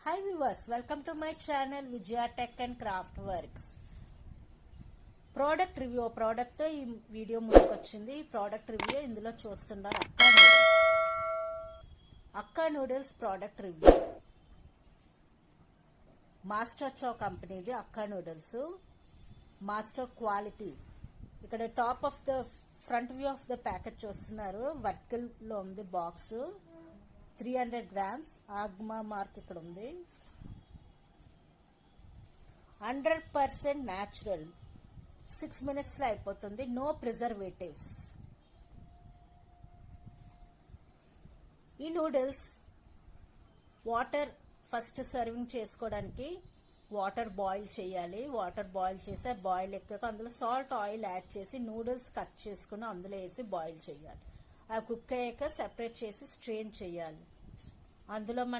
Hi viewers, welcome to my channel Vijaya Tech and Craft Works. Product review product ఈ video ముందుకు వచ్చింది. ఈ product review ఇందులో చూస్తున్నారు. అక్కా noodles product review. Master Chow కంపెనీది అక్కా నూడిల్స్. Master quality. ఇక్కడ top of the front view of the packet చూస్తున్నారు. వర్టికల్ లో ఉంది బాక్స్. 300 grams ఆగ్మా మార్క్ ఇక్కడ ఉంది. 100% న్యాచురల్. 6 minutes లో అయిపోతుంది. No preservatives. ఈ నూడిల్స్ వాటర్ ఫస్ట్ సర్వింగ్ చేసుకోవడానికి వాటర్ బాయిల్ చేయాలి. వాటర్ బాయిల్ చేసి బాయిల్ ఎక్కాక అందులో సాల్ట్ ఆయిల్ యాడ్ చేసి నూడిల్స్ కట్ చేసుకుని అందులో వేసి బాయిల్ చేయాలి. ఆ కుక్ అయ్యాక సెపరేట్ చేసి స్ట్రెయిన్ చేయాలి. అందులో